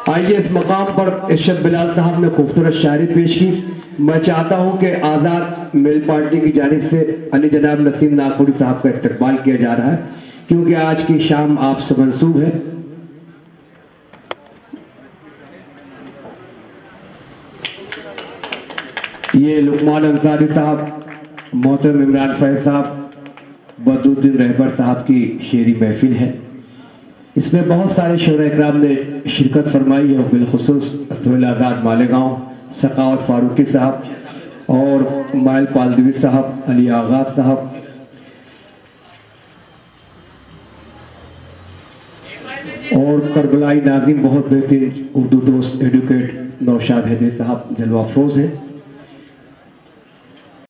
आइए इस मकाम पर इरशाद बिलाल साहब ने खूबसूरत शायरी पेश की। मैं चाहता हूं कि आज़ाद मेल पार्टी की जानिब से अली जनाब नसीम नागपुरी साहब का इस्तकबाल किया जा रहा है, क्योंकि आज की शाम आपसे मंसूब है। ये लुकमान अंसारी साहब, मोहतरम इमरान फैज साहब, बदरुद्दीन रहबर साहब की शेरी महफिल है। इसमें बहुत सारे शोरा इकराम ने शिरकत फरमाई है, बिलखुसूस सोहेल आज़ाद मालेगांव, सखावत फारूकी साहब और माइल पालदवी साहब, अली आगाज साहब, और करबलाई नाज़िम बहुत बेहतरीन उर्दू दोस्त एडवोकेट नौशाद हैदरी साहब जलवा अफरोज हैं।